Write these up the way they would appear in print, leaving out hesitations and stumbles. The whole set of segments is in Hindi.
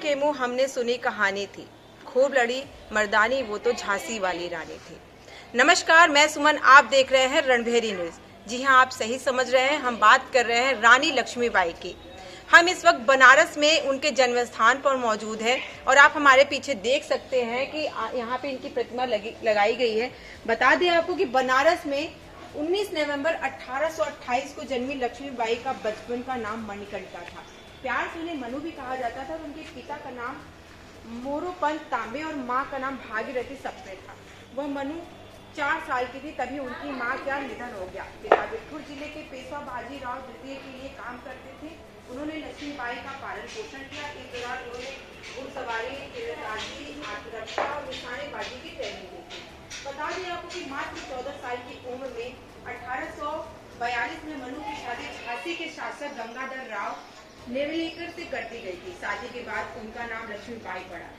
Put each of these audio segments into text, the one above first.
के मुंह हमने सुनी कहानी थी, खूब लड़ी मर्दानी वो तो झांसी वाली रानी थी। नमस्कार, मैं सुमन, आप देख रहे हैं रणभेरी न्यूज। जी हाँ, आप सही समझ रहे हैं, हम बात कर रहे हैं रानी लक्ष्मीबाई की। हम इस वक्त बनारस में उनके जन्म स्थान पर मौजूद हैं और आप हमारे पीछे देख सकते हैं कि यहाँ पे इनकी प्रतिमा लगाई गई है। बता दें आपको कि बनारस में 19 नवंबर 1828 को जन्मी लक्ष्मीबाई का बचपन का नाम मणिकर्णिका था। प्यार से उन्हें मनु भी कहा जाता था और उनके पिता का नाम मोरोपंत तांबे और माँ का नाम भागीरथी सप्रे था। वह मनु 4 साल की थी तभी उनकी माँ का निधन हो गया। पिता बिरखुर जिले के पेशवा बाजीराव द्वितीय के लिए काम करते थे। उन्होंने लक्ष्मीबाई का पालन पोषण किया। इस दौरान उन्होंने घुड़सवारी, तीरंदाजी, आत्मरक्षा और निशानेबाजी की ट्रेनिंग दी थी। बता दें आपको कि मात्र 14 साल की उम्र में 1842 में मनु की शादी झांसी के शासक गंगाधर राव नेवलेकर से कर दी गई थी। शादी के बाद उनका नाम लक्ष्मीबाई पड़ा।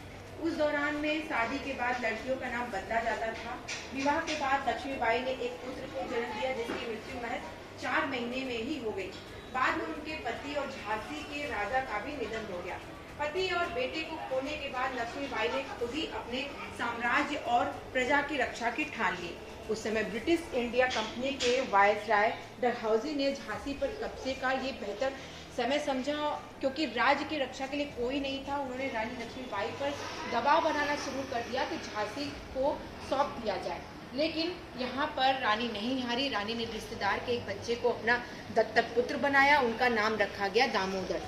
उस दौरान में शादी के बाद लड़कियों का नाम बदला जाता था। विवाह के बाद लक्ष्मीबाई ने एक पुत्र को जन्म दिया जिसकी मृत्यु महज 4 महीने में ही हो गई। बाद में उनके पति और झांसी के राजा का भी निधन हो गया। पति और बेटे को खोने के बाद लक्ष्मीबाई ने खुद ही अपने साम्राज्य और प्रजा की रक्षा की ठान ली। उस समय ब्रिटिश इंडिया कंपनी के वायसराय डलहौजी ने झांसी पर कब्जे का ये बेहतर समय समझा, क्योंकि राज्य की रक्षा के लिए कोई नहीं था। उन्होंने रानी लक्ष्मीबाई पर दबाव बनाना शुरू कर दिया कि झांसी को सौंप दिया जाए, लेकिन यहाँ पर रानी नहीं हारी। रानी ने रिश्तेदार के एक बच्चे को अपना दत्तक पुत्र बनाया। उनका नाम रखा गया दामोदर।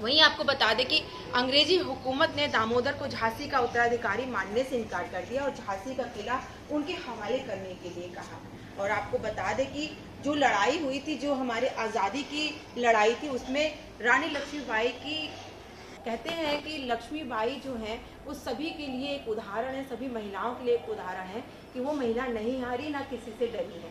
वहीं आपको बता दें कि अंग्रेजी हुकूमत ने दामोदर को झांसी का उत्तराधिकारी मानने से इनकार कर दिया और झांसी का किला उनके हवाले करने के लिए कहा। और आपको बता दें कि जो लड़ाई हुई थी, जो हमारे आज़ादी की लड़ाई थी, उसमें रानी लक्ष्मीबाई की कहते हैं कि लक्ष्मीबाई जो है वो सभी के लिए एक उदाहरण है, सभी महिलाओं के लिए एक उदाहरण है कि वो महिला नहीं हारी, ना किसी से डरी है।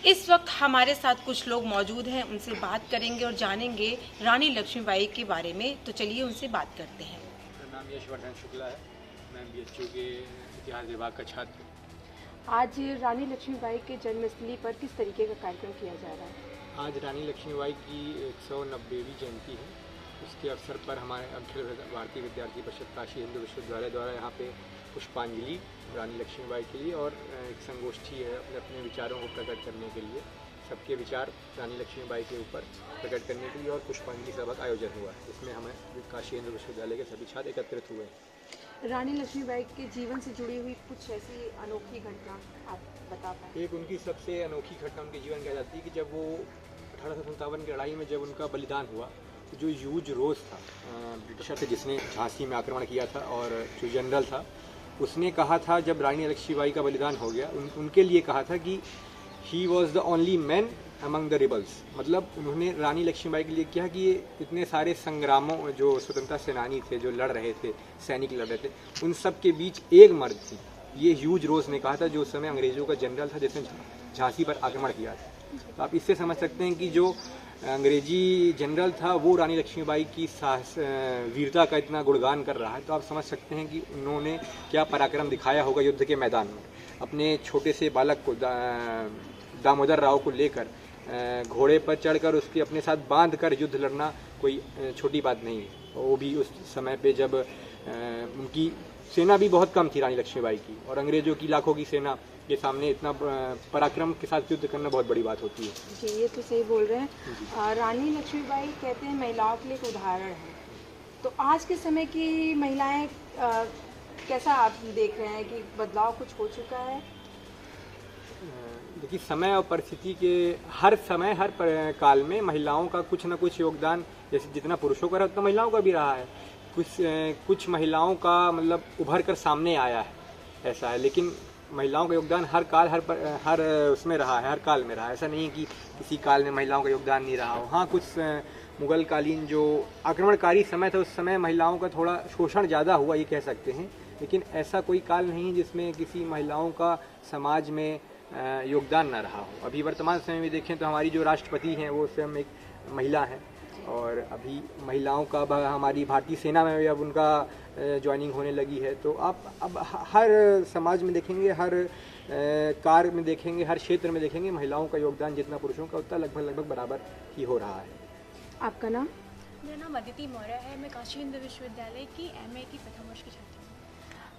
इस वक्त हमारे साथ कुछ लोग मौजूद हैं, उनसे बात करेंगे और जानेंगे रानी लक्ष्मीबाई के बारे में। तो चलिए उनसे बात करते हैं। मेरा नाम यशवर्धन शुक्ला है, मैं BHU के इतिहास विभाग का छात्र हूँ। आज रानी लक्ष्मीबाई के जन्मस्थली पर किस तरीके का कार्यक्रम किया जा रहा है? आज रानी लक्ष्मीबाई की 190वीं जयंती है। उसके अवसर पर हमारे अखिल भारतीय विद्यार्थी परिषद काशी हिंदू विश्वविद्यालय द्वारा यहाँ पे पुष्पांजलि रानी लक्ष्मीबाई के लिए और एक संगोष्ठी है अपने विचारों को प्रकट करने के लिए। सबके विचार रानी लक्ष्मीबाई के ऊपर प्रकट करने के लिए और पुष्पांजलि सभा का आयोजन हुआ है, जिसमें हमें काशी हिंदू विश्वविद्यालय के सभी छात्र एकत्रित हुए हैं। रानी लक्ष्मीबाई के जीवन से जुड़ी हुई कुछ ऐसी अनोखी घटना आप बता पाएं? एक उनकी सबसे अनोखी घटना उनके जीवन कह जाती है कि जब वो 1857 की लड़ाई में जब उनका बलिदान हुआ, तो जो ह्यूज रोज था ब्रिटिशर से जिसने झांसी में आक्रमण किया था, और जो जनरल था उसने कहा था जब रानी लक्ष्मीबाई का बलिदान हो गया, उनके लिए कहा था कि he was the only man among the rebels. मतलब उन्होंने रानी लक्ष्मीबाई के लिए किया कि ये इतने सारे संग्रामों, जो स्वतंत्रता सेनानी थे, जो लड़ रहे थे, सैनिक लड़ रहे थे, उन सब के बीच एक मर्द थी। ये ह्यूज रोज ने कहा था, जो उस समय अंग्रेजों का जनरल था जिसने झांसी पर आक्रमण किया था। तो आप इससे समझ सकते हैं कि जो अंग्रेजी जनरल था वो रानी लक्ष्मीबाई की साहस वीरता का इतना गुणगान कर रहा है, तो आप समझ सकते हैं कि उन्होंने क्या पराक्रम दिखाया होगा युद्ध के मैदान में। अपने छोटे से बालक को दामोदर राव को लेकर घोड़े पर चढ़कर उसके अपने साथ बांध कर युद्ध लड़ना कोई छोटी बात नहीं है। वो भी उस समय पे जब उनकी सेना भी बहुत कम थी रानी लक्ष्मीबाई की, और अंग्रेजों की लाखों की सेना के सामने इतना पराक्रम के साथ युद्ध करना बहुत बड़ी बात होती है। जी, ये तो सही बोल रहे हैं। रानी लक्ष्मीबाई कहते हैं महिलाओं के लिए एक उदाहरण है। तो आज के समय की महिलाएं कैसा आप देख रहे हैं कि बदलाव कुछ हो चुका है? देखिए, समय और परिस्थिति के हर समय हर काल में महिलाओं का कुछ न कुछ योगदान, जैसे जितना पुरुषों का रहा उतना महिलाओं का भी रहा है। कुछ महिलाओं का मतलब उभर कर सामने आया है, ऐसा है। लेकिन महिलाओं का योगदान हर काल हर उसमें रहा है, हर काल में रहा है। ऐसा नहीं है कि किसी काल में महिलाओं का योगदान नहीं रहा हो। हाँ, कुछ मुगल कालीन जो आक्रमणकारी समय था उस समय महिलाओं का थोड़ा शोषण ज़्यादा हुआ, ये कह सकते हैं। लेकिन ऐसा कोई काल नहीं जिसमें किसी महिलाओं का समाज में योगदान ना रहा हो। अभी वर्तमान समय में देखें तो हमारी जो राष्ट्रपति हैं वो स्वयं एक महिला है, और अभी महिलाओं का हमारी भारतीय सेना में भी अब उनका ज्वाइनिंग होने लगी है। तो आप अब हर समाज में देखेंगे, हर कार्य में देखेंगे, हर क्षेत्र में देखेंगे, महिलाओं का योगदान जितना पुरुषों का उतना लगभग बराबर ही हो रहा है। आपका नाम? मेरा नाम अदिति मौर्य है। मैं काशी हिंदू विश्वविद्यालय की MA की प्रथम वर्ष की छात्रा हूँ।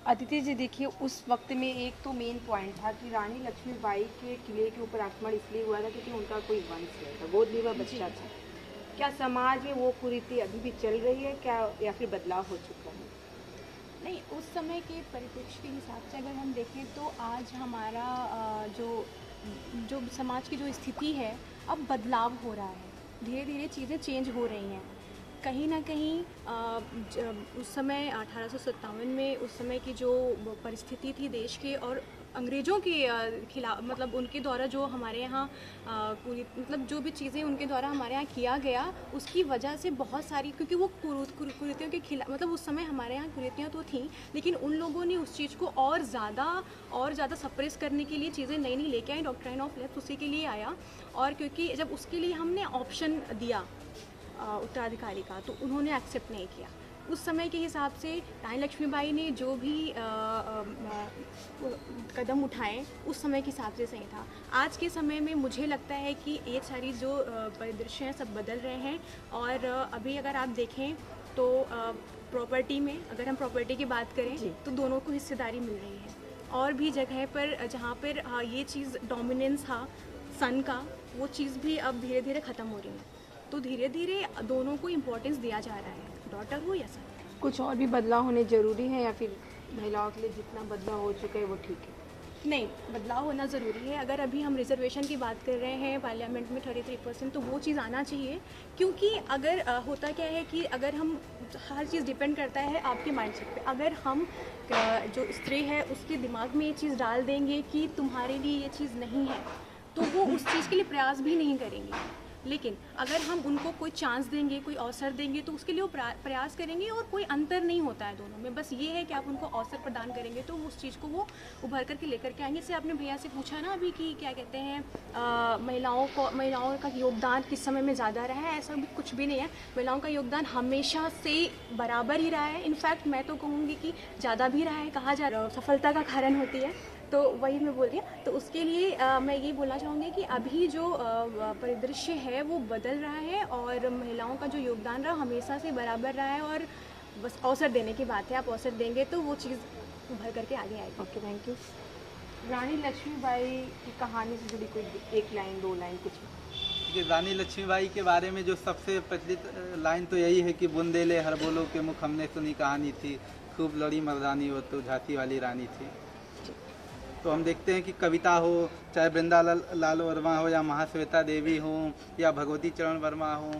अदिति जी, देखिए उस वक्त में एक तो मेन पॉइंट था कि रानी लक्ष्मीबाई के किले के ऊपर आक्रमण इसलिए हुआ था क्योंकि उनका कोई वंश नहीं था, गोद लिया बच्चा था। क्या समाज में वो कुरीति अभी भी चल रही है क्या, या फिर बदलाव हो चुका है? नहीं, उस समय के परिप्रेक्ष्य के हिसाब से अगर हम देखें तो आज हमारा जो समाज की जो स्थिति है, अब बदलाव हो रहा है। धीरे धीरे चीज़ें चेंज हो रही हैं। कहीं ना कहीं उस समय 1857 में उस समय की जो परिस्थिति थी देश के और अंग्रेज़ों के खिलाफ, मतलब उनके द्वारा जो हमारे यहाँ मतलब जो भी चीज़ें उनके द्वारा हमारे यहाँ किया गया, उसकी वजह से बहुत सारी, क्योंकि वो कुरीतियों के खिलाफ, मतलब उस समय हमारे यहाँ कुरीतियाँ तो थीं, लेकिन उन लोगों ने उस चीज़ को और ज़्यादा सप्रेस करने के लिए चीज़ें नई लेके आई। डॉक्ट्राइन ऑफ लेफ्ट उसी के लिए आया। और क्योंकि जब उसके लिए हमने ऑप्शन दिया उत्तराधिकारी का, तो उन्होंने एक्सेप्ट नहीं किया। उस समय के हिसाब से रानी लक्ष्मीबाई ने जो भी कदम उठाए उस समय के हिसाब से सही था। आज के समय में मुझे लगता है कि ये सारी जो परिदृश्य हैं सब बदल रहे हैं। और अभी अगर आप देखें तो प्रॉपर्टी में, अगर हम प्रॉपर्टी की बात करें तो दोनों को हिस्सेदारी मिल रही है। और भी जगह पर जहाँ पर ये चीज़ डोमिनेंस था सन का, वो चीज़ भी अब धीरे धीरे ख़त्म हो रही है। तो धीरे धीरे दोनों को इम्पोर्टेंस दिया जा रहा है, डॉटर हो या सन। कुछ और भी बदलाव होने ज़रूरी है, या फिर महिलाओं के लिए जितना बदलाव हो चुका है वो ठीक है? नहीं, बदलाव होना ज़रूरी है। अगर अभी हम रिजर्वेशन की बात कर रहे हैं पार्लियामेंट में 33%, तो वो चीज़ आना चाहिए। क्योंकि अगर होता क्या है कि अगर हम, हर चीज़ डिपेंड करता है आपके माइंडसेट पे। अगर हम जो स्त्री है उसके दिमाग में ये चीज़ डाल देंगे कि तुम्हारे लिए ये चीज़ नहीं है, तो वो उस चीज़ के लिए प्रयास भी नहीं करेंगे। लेकिन अगर हम उनको कोई चांस देंगे, कोई अवसर देंगे, तो उसके लिए वो प्रयास करेंगे। और कोई अंतर नहीं होता है दोनों में, बस ये है कि आप उनको अवसर प्रदान करेंगे तो उस चीज़ को वो उभर करके लेकर के आएंगे। जैसे आपने भैया से पूछा ना अभी कि क्या कहते हैं, महिलाओं का योगदान किस समय में ज़्यादा रहा है, ऐसा भी कुछ भी नहीं है। महिलाओं का योगदान हमेशा से बराबर ही रहा है। इनफैक्ट मैं तो कहूँगी कि ज़्यादा भी रहा है। कहा जा रहा है सफलता का कारण होती है, तो वही मैं बोल रही हूँ। तो उसके लिए मैं ये बोलना चाहूँगी कि अभी जो परिदृश्य है वो बदल रहा है और महिलाओं का जो योगदान रहा हमेशा से बराबर रहा है। और बस अवसर देने की बात है, आप अवसर देंगे तो वो चीज़ उभर करके आगे आएगी। Okay, thank you. Rani Lakshmibai की कहानी से जुड़ी कोई एक लाइन, दो लाइन कुछ? कि रानी लक्ष्मीबाई के बारे में जो सबसे प्रचलित लाइन तो यही है कि बुंदेले हर बोलो के मुख हमने सुनी कहानी थी, खूब लड़ी मर्दानी वो तो झांसी वाली रानी थी। तो हम देखते हैं कि कविता हो, चाहे वृंदा लाल वर्मा हो या महाश्वेता देवी हो या भगवती चरण वर्मा हो,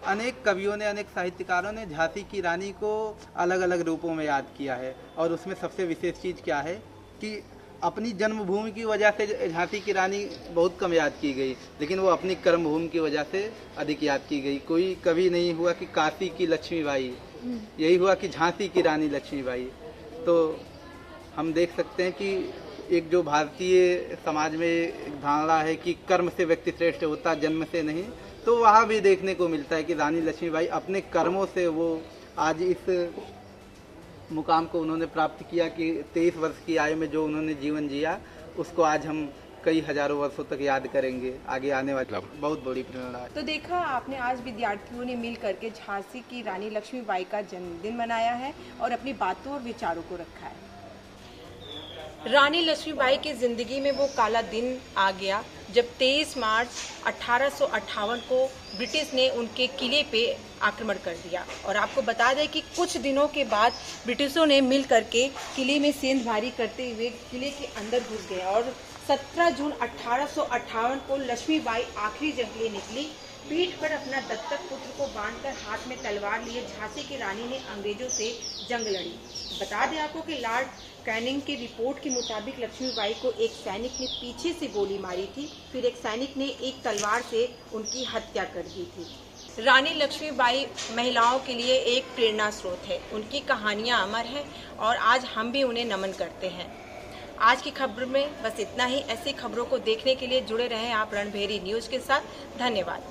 अनेक कवियों ने, अनेक साहित्यकारों ने झांसी की रानी को अलग अलग रूपों में याद किया है। और उसमें सबसे विशेष चीज़ क्या है कि अपनी जन्मभूमि की वजह से झांसी की रानी बहुत कम याद की गई, लेकिन वो अपनी कर्मभूमि की वजह से अधिक याद की गई। कोई कभी नहीं हुआ कि काशी की लक्ष्मीबाई, यही हुआ कि झांसी की रानी लक्ष्मीबाई। तो हम देख सकते हैं कि एक जो भारतीय समाज में एक धारणा है कि कर्म से व्यक्ति श्रेष्ठ होता, जन्म से नहीं, तो वहाँ भी देखने को मिलता है कि रानी लक्ष्मीबाई अपने कर्मों से वो आज इस मुकाम को उन्होंने प्राप्त किया कि 23 वर्ष की आयु में जो उन्होंने जीवन जिया, उसको आज हम कई हजारों वर्षों तक याद करेंगे। आगे आने वाली बहुत बड़ी प्रेरणा है। तो देखा आपने, आज विद्यार्थियों ने मिल करके झांसी की रानी लक्ष्मीबाई का जन्मदिन मनाया है और अपनी बातों और विचारों को रखा है। रानी लक्ष्मीबाई की ज़िंदगी में वो काला दिन आ गया जब 23 मार्च 1858 को ब्रिटिश ने उनके किले पे आक्रमण कर दिया। और आपको बता दें कि कुछ दिनों के बाद ब्रिटिशों ने मिल करके किले में सेंधमारी करते हुए किले के अंदर घुस गए और 17 जून 1858 को लक्ष्मीबाई आखिरी जंग के लिए निकली। पीठ पर अपना दत्तक पुत्र को बांधकर हाथ में तलवार लिए झांसी की रानी ने अंग्रेजों से जंग लड़ी। बता दें आपको कि लॉर्ड कैनिंग की रिपोर्ट के मुताबिक लक्ष्मीबाई को एक सैनिक ने पीछे से गोली मारी थी, फिर एक सैनिक ने एक तलवार से उनकी हत्या कर दी थी। रानी लक्ष्मीबाई महिलाओं के लिए एक प्रेरणा स्रोत है। उनकी कहानियाँ अमर हैं और आज हम भी उन्हें नमन करते हैं। आज की खबर में बस इतना ही। ऐसी खबरों को देखने के लिए जुड़े रहें आप रणभेरी न्यूज़ के साथ। धन्यवाद।